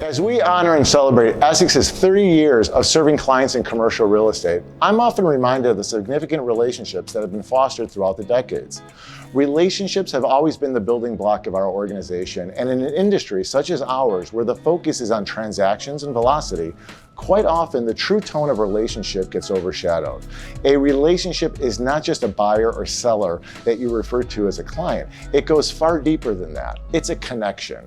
As we honor and celebrate Essex's 30 years of serving clients in commercial real estate, I'm often reminded of the significant relationships that have been fostered throughout the decades. Relationships have always been the building block of our organization, and in an industry such as ours, where the focus is on transactions and velocity, quite often the true tone of a relationship gets overshadowed. A relationship is not just a buyer or seller that you refer to as a client. It goes far deeper than that. It's a connection.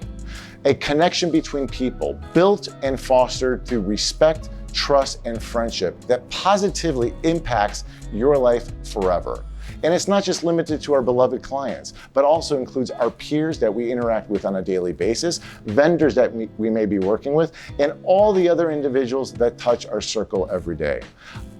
A connection between people built and fostered through respect, trust, and friendship that positively impacts your life forever. And it's not just limited to our beloved clients, but also includes our peers that we interact with on a daily basis, vendors that we may be working with, and all the other individuals that touch our circle every day.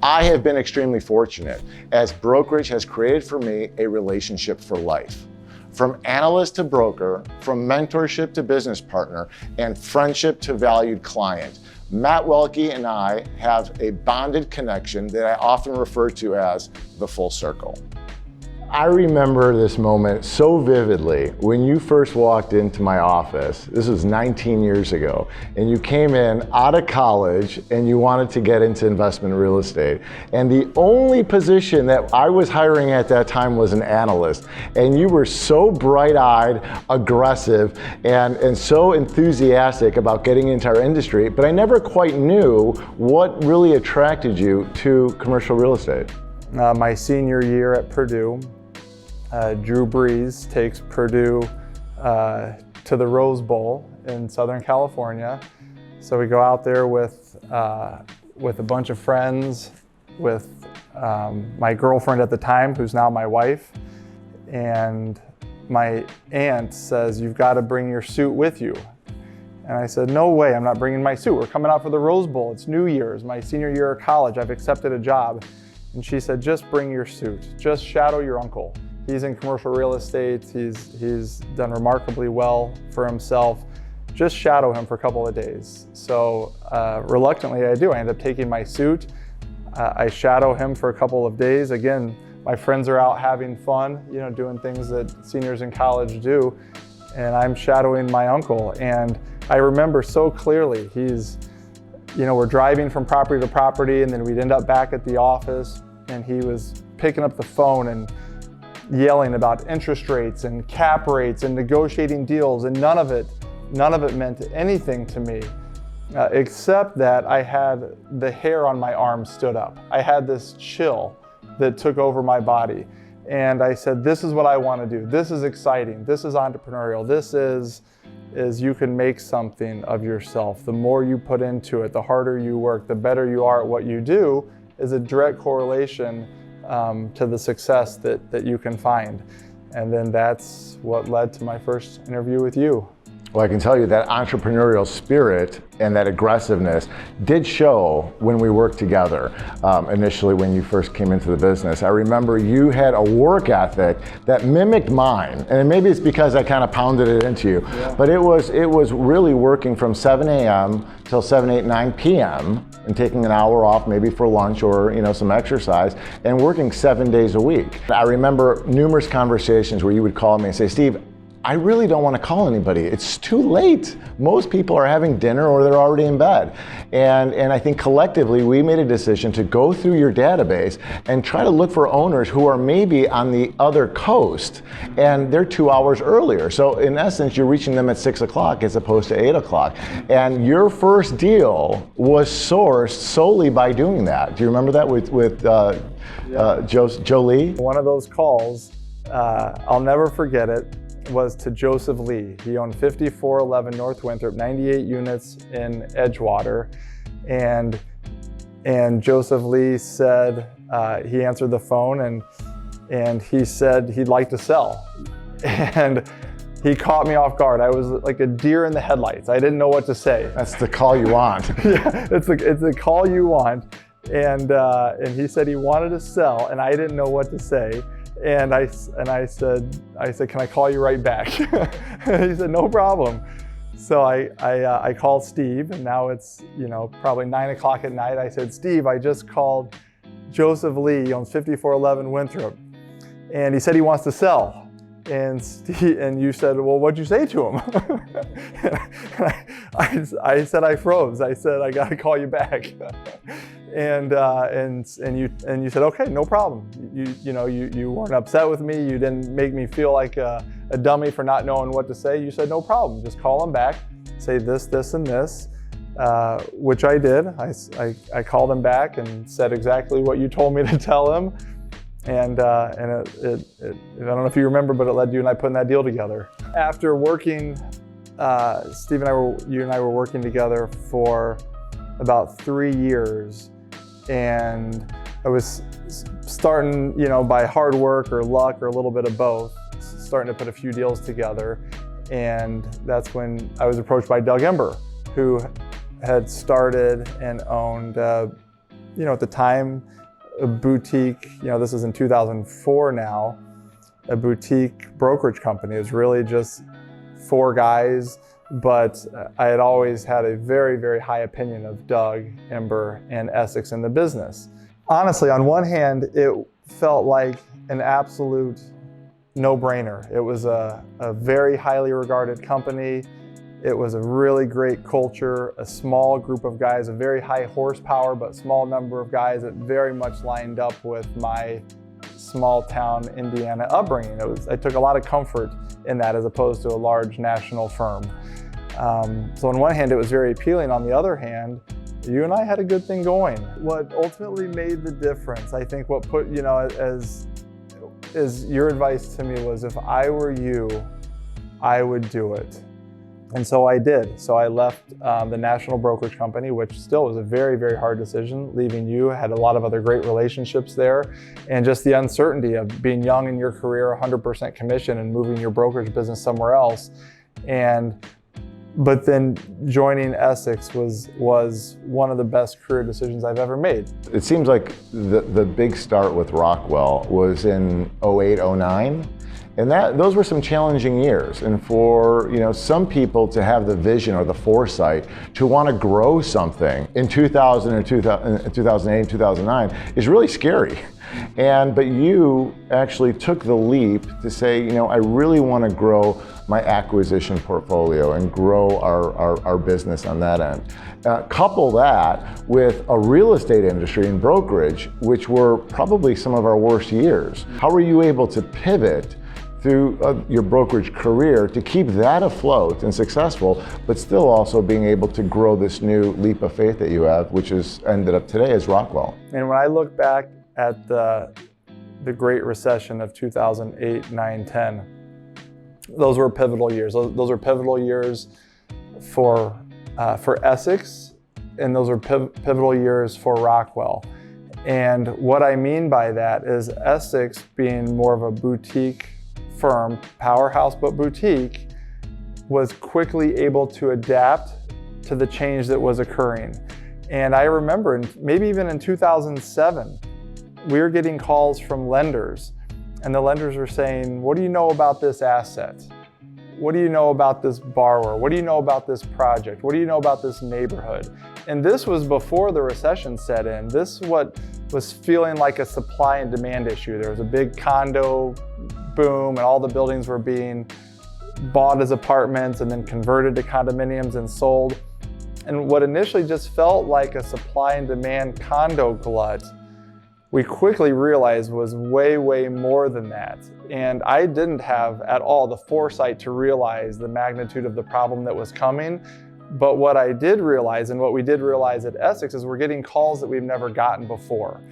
I have been extremely fortunate as brokerage has created for me a relationship for life. From analyst to broker, from mentorship to business partner, and friendship to valued client, Matt Welke and I have a bonded connection that I often refer to as the full circle. I remember this moment so vividly when you first walked into my office. This was 19 years ago, and you came in out of college and you wanted to get into investment real estate. And the only position that I was hiring at that time was an analyst. And you were so bright-eyed, aggressive, and so enthusiastic about getting into our industry, but I never quite knew what really attracted you to commercial real estate. My senior year at Purdue, Drew Brees takes Purdue to the Rose Bowl in Southern California. So we go out there with a bunch of friends, with my girlfriend at the time, who's now my wife, and my aunt says, "You've got to bring your suit with you." And I said, "No way, I'm not bringing my suit. We're coming out for the Rose Bowl. It's New Year's, my senior year of college. I've accepted a job." And she said, "Just bring your suit. Just shadow your uncle. He's in commercial real estate. He's done remarkably well for himself. Just shadow him for a couple of days." So reluctantly I do. I end up taking my suit. I shadow him for a couple of days. Again, my friends are out having fun, doing things that seniors in college do. And I'm shadowing my uncle. And I remember so clearly, we're driving from property to property, and then we'd end up back at the office, and he was picking up the phone and yelling about interest rates and cap rates and negotiating deals, and none of it meant anything to me, except that I had the hair on my arm stood up. I had this chill that took over my body. And I said, this is what I want to do. This is exciting. This is entrepreneurial. This is you can make something of yourself. The more you put into it, the harder you work, the better you are at what you do, is a direct correlation to the success that you can find. And then that's what led to my first interview with you. Well, I can tell you that entrepreneurial spirit and that aggressiveness did show when we worked together initially when you first came into the business. I remember you had a work ethic that mimicked mine, and maybe it's because I kind of pounded it into you, but it was really working from 7 a.m. till 7, 8, 9 p.m. and taking an hour off maybe for lunch or some exercise, and working 7 days a week. I remember numerous conversations where you would call me and say, "Steve, I really don't want to call anybody. It's too late. Most people are having dinner or they're already in bed." And I think collectively we made a decision to go through your database and try to look for owners who are maybe on the other coast and they're 2 hours earlier. So in essence, you're reaching them at 6 o'clock as opposed to 8 o'clock. And your first deal was sourced solely by doing that. Do you remember that with Joe Lee? One of those calls, I'll never forget it, was to Joseph Lee. He owned 5411 North Winthrop, 98 units in Edgewater. And Joseph Lee said, he answered the phone and he said he'd like to sell. And he caught me off guard. I was like a deer in the headlights. I didn't know what to say. That's the call you want. Yeah, it's the call you want. And he said he wanted to sell, and I didn't know what to say. And I said, "Can I call you right back?" He said, "No problem." So I called Steve, and now it's probably 9 o'clock at night. I said, "Steve, I just called Joseph Lee on 5411 Winthrop, and he said he wants to sell." And you said, well, what'd you say to him? I said, I froze. I said, I got to call you back. And you said, okay, no problem. You weren't upset with me. You didn't make me feel like a dummy for not knowing what to say. You said, no problem. Just call him back. Say this, this, and this, which I did. I called him back and said exactly what you told me to tell him. And I don't know if you remember, but it led to you and I putting that deal together. After working, Steve and you and I were working together for about 3 years, and I was starting, by hard work or luck or a little bit of both, starting to put a few deals together. And that's when I was approached by Doug Ember, who had started and owned, at the time, a boutique, this is in 2004 now, a boutique brokerage company. It was really just 4 guys, but I had always had a very, very high opinion of Doug Ember and Essex in the business. Honestly, on one hand, it felt like an absolute no-brainer. It was a very highly regarded company. It was a really great culture, a small group of guys, a very high horsepower, but small number of guys that very much lined up with my small town Indiana upbringing. I took a lot of comfort in that as opposed to a large national firm. So on one hand, it was very appealing. On the other hand, you and I had a good thing going. What ultimately made the difference, I think what put, as your advice to me was, if I were you, I would do it. And so I did. So I left the national brokerage company, which still was a very, very hard decision. Leaving you, had a lot of other great relationships there. And just the uncertainty of being young in your career, 100% commission, and moving your brokerage business somewhere else. But then joining Essex was one of the best career decisions I've ever made. It seems like the big start with Rockwell was in 08, 09. And those were some challenging years. And for some people to have the vision or the foresight to want to grow something in 2000 or 2008, 2009 is really scary. But you actually took the leap to say, I really want to grow my acquisition portfolio and grow our business on that end. Couple that with a real estate industry and brokerage, which were probably some of our worst years. How were you able to pivot through your brokerage career to keep that afloat and successful, but still also being able to grow this new leap of faith that you have, which has ended up today as Rockwell? And when I look back at the Great Recession of 2008, 9, 10, those were pivotal years. Those are pivotal years for Essex, and those are pivotal years for Rockwell. And what I mean by that is Essex, being more of a boutique firm, powerhouse but boutique, was quickly able to adapt to the change that was occurring. And I remember, maybe even in 2007, we were getting calls from lenders, and the lenders were saying, what do you know about this asset? What do you know about this borrower? What do you know about this project? What do you know about this neighborhood? And this was before the recession set in. This what was feeling like a supply and demand issue. There was a big condo boom, and all the buildings were being bought as apartments and then converted to condominiums and sold. And what initially just felt like a supply and demand condo glut, we quickly realized was way, way more than that. And I didn't have at all the foresight to realize the magnitude of the problem that was coming. But what I did realize, and what we did realize at Essex, is we're getting calls that we've never gotten before.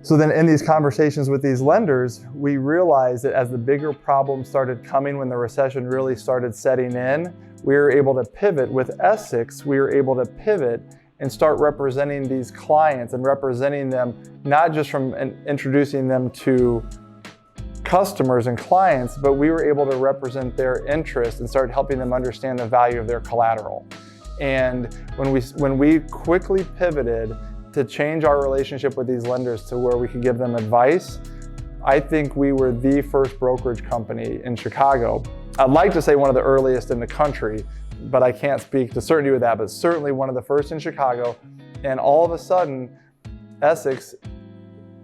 So then in these conversations with these lenders, we realized that as the bigger problems started coming, when the recession really started setting in, we were able to pivot. With Essex, we were able to pivot and start representing these clients and representing them, not just from introducing them to customers and clients, but we were able to represent their interests and start helping them understand the value of their collateral. And when we quickly pivoted to change our relationship with these lenders to where we could give them advice, I think we were the first brokerage company in Chicago. I'd like to say one of the earliest in the country, but I can't speak to certainty with that, but certainly one of the first in Chicago. And all of a sudden, Essex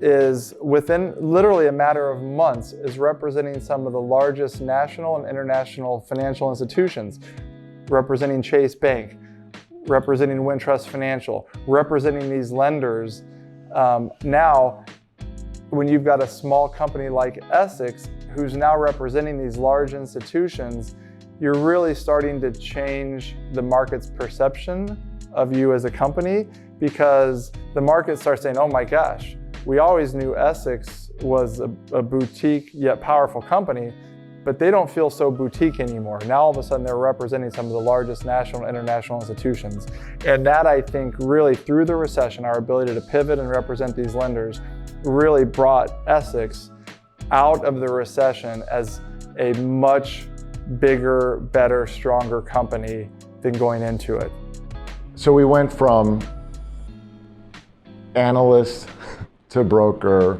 is within literally a matter of months is representing some of the largest national and international financial institutions, representing Chase Bank, representing Wintrust Financial, representing these lenders. Now, when you've got a small company like Essex, who's now representing these large institutions, you're really starting to change the market's perception of you as a company, because the market starts saying, oh my gosh, we always knew Essex was a boutique yet powerful company, but they don't feel so boutique anymore. Now all of a sudden they're representing some of the largest national and international institutions. And that, I think, really through the recession, our ability to pivot and represent these lenders really brought Essex out of the recession as a much bigger, better, stronger company than going into it. So we went from analyst to broker,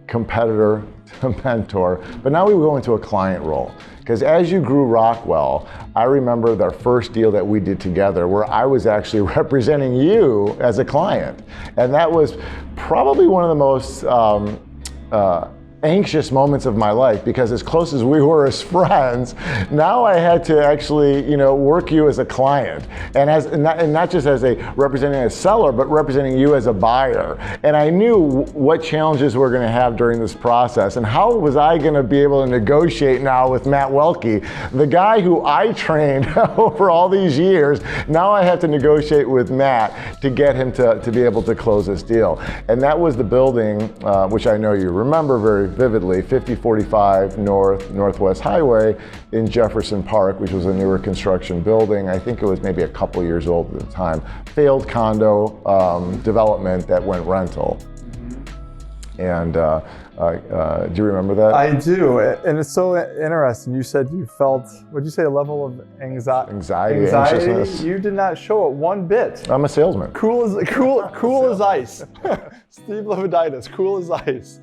competitor to mentor, but now we go into a client role. Because as you grew Rockwell, I remember our first deal that we did together where I was actually representing you as a client. And that was probably one of the most anxious moments of my life, because as close as we were as friends, now I had to actually, work you as a client, and not just as a representing a seller, but representing you as a buyer. And I knew what challenges we're going to have during this process, and how was I going to be able to negotiate now with Matt Welke, the guy who I trained over all these years. Now I have to negotiate with Matt to get him to be able to close this deal. And that was the building, which I know you remember very vividly, 5045 Northwest Highway in Jefferson Park, which was a newer construction building. I think it was maybe a couple years old at the time. Failed condo development that went rental. And do you remember that? I do, and it's so interesting. You said you felt, what'd you say, a level of anxiety, anxiousness. You did not show it one bit. I'm a salesman. Cool as ice. Steve Livaditis, cool as ice.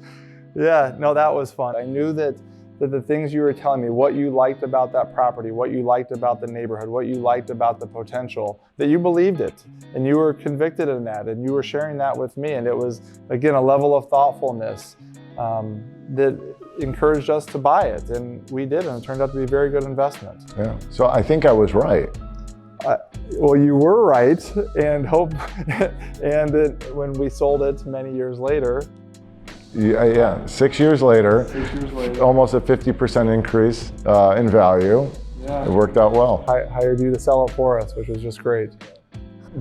Yeah, no, that was fun. I knew that the things you were telling me, what you liked about that property, what you liked about the neighborhood, what you liked about the potential, that you believed it, and you were convicted in that, and you were sharing that with me. And it was, again, a level of thoughtfulness that encouraged us to buy it, and we did, and it turned out to be a very good investment. Yeah, so I think I was right. Well, you were right, and when we sold it many years later. Yeah, 6 years later, almost a 50% increase in value. Yeah. It worked out well. I hired you to sell it for us, which was just great.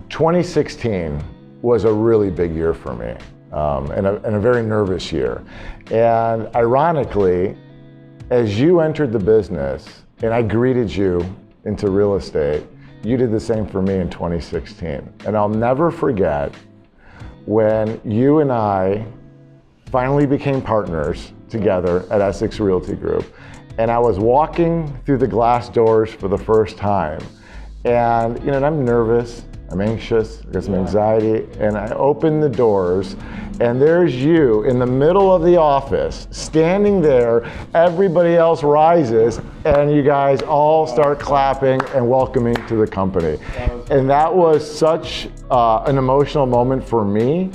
2016 was a really big year for me, and a very nervous year. And ironically, as you entered the business and I greeted you into real estate, you did the same for me in 2016. And I'll never forget when you and I finally became partners together at Essex Realty Group. And I was walking through the glass doors for the first time. And and I'm nervous, I'm anxious, I got some anxiety, and I open the doors, and there's you in the middle of the office, standing there. Everybody else rises, and you guys all start clapping and welcoming to the company. And that was such an emotional moment for me,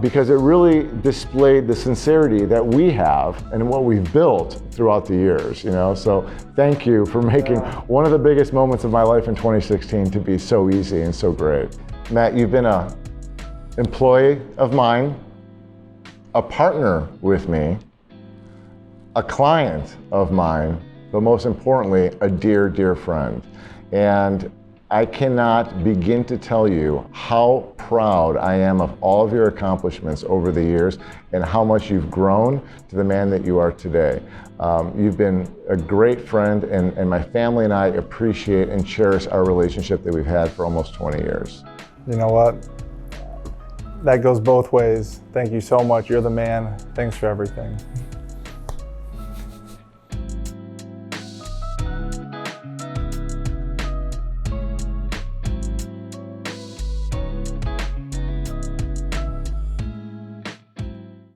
because it really displayed the sincerity that we have and what we've built throughout the years, So thank you for making one of the biggest moments of my life in 2016 to be so easy and so great. Matt, you've been an employee of mine, a partner with me, a client of mine, but most importantly, a dear, dear friend. And I cannot begin to tell you how proud I am of all of your accomplishments over the years and how much you've grown to the man that you are today. You've been a great friend, and my family and I appreciate and cherish our relationship that we've had for almost 20 years. You know what? That goes both ways. Thank you so much. You're the man. Thanks for everything.